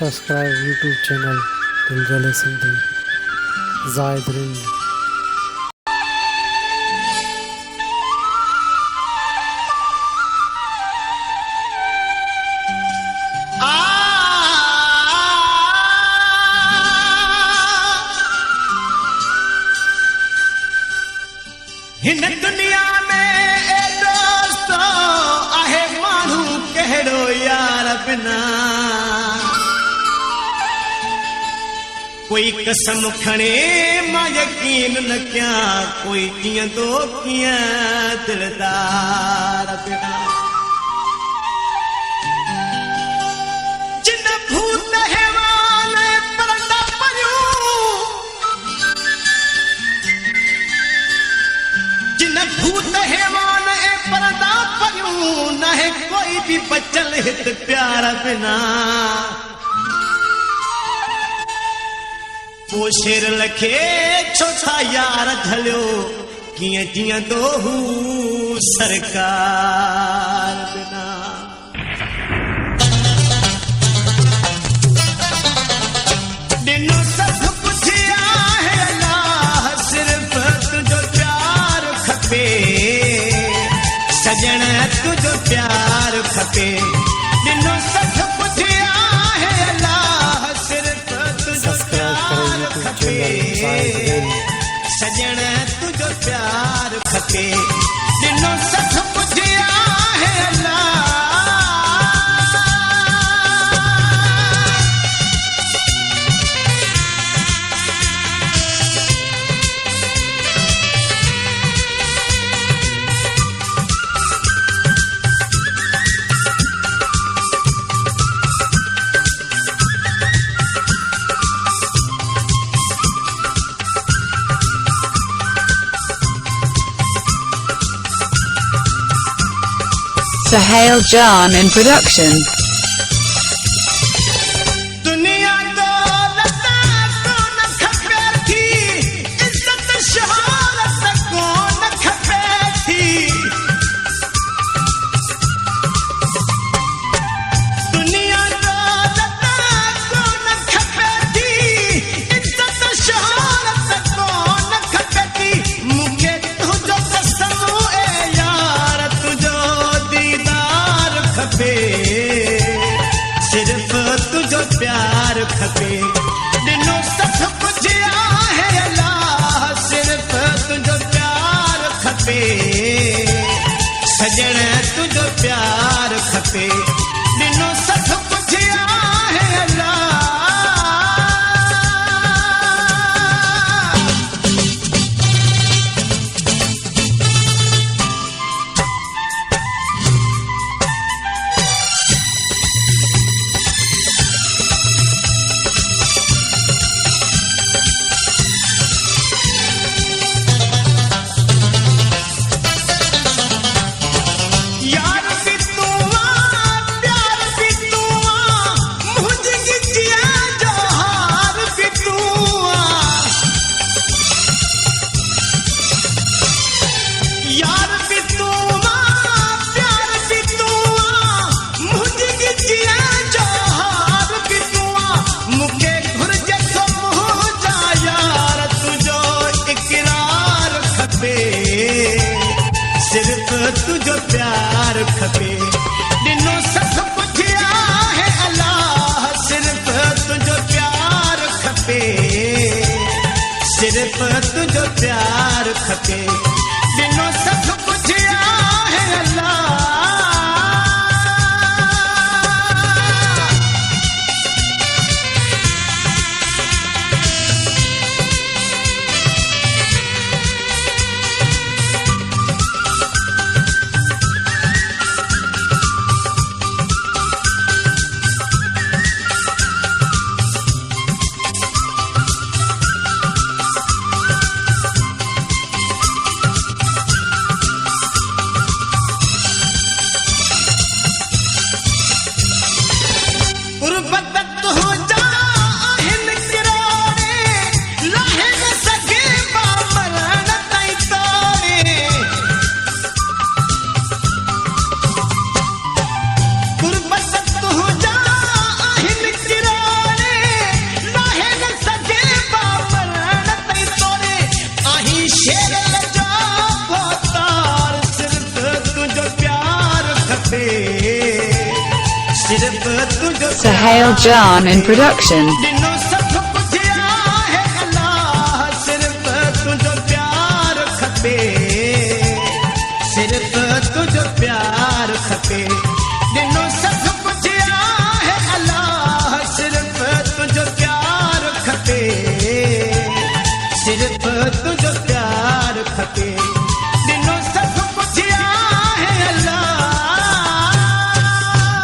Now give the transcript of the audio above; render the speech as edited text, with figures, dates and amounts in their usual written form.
Subscribe YouTube channel दिलजले Sindhi Zahid ring. हिन दुनिया में दोस्तों आहे मानू कहड़ो यार बिना कोई कसम खणे मां यकीन न क्या कोई कियां तो कियां दिलदार बिना जिन भूत हैवान परदा पयूं जिन भूत हैवान परदा पयूं न है कोई भी बचल हित प्यार बिना वो शेर लखे छोथा यार धलियो कियां जियां दोहू सरकार बिना दिनो सब कुछ है अल्लाह सिर्फ तुझो प्यार खपे सजण तुझो प्यार खपे दिनो सब कुछ है अल्लाह सिर्फ तुझो सजण तुझो प्यार खपे दिनो सख पुजिया है अल्लाह Sahel Jan in production. दुनिया दौलत को न खपे थी इज्जत शोहरत को न खपे थी दुनिया दौलत को न खपे थी इज्जत शोहरत को न खपे थी मुझे तुझो कसम ए यार तुझो दीदार खपे सिर्फ तुझो प्यार खपे दिनो सब कुछ है अल्लाह सिर्फ तुझो प्यार खपे सजण तुझो प्यार खपे दिनो सब कुछ है अल्लाह यार भी तू प्यार भी तू मुझे गिजिया जोहार भी तू यार भी तू प्यार भी तू मुझे गिजिया जोहार भी तू मुखे घुर्जे तो मुँह जा यार तुझो इकरार खपे सिर्फ तुझो प्यार खपे दिनो सब कुछ है अल्लाह सिर्फ तुझो प्यार खपे सिर्फ तुझो प्यार खपे दिनो सब कुछ है अल्लाह शेर लजा भोतार सिर्फ तुझो प्यार खपे सिर्फ तुझो Sahel Jan in production. ॾिनो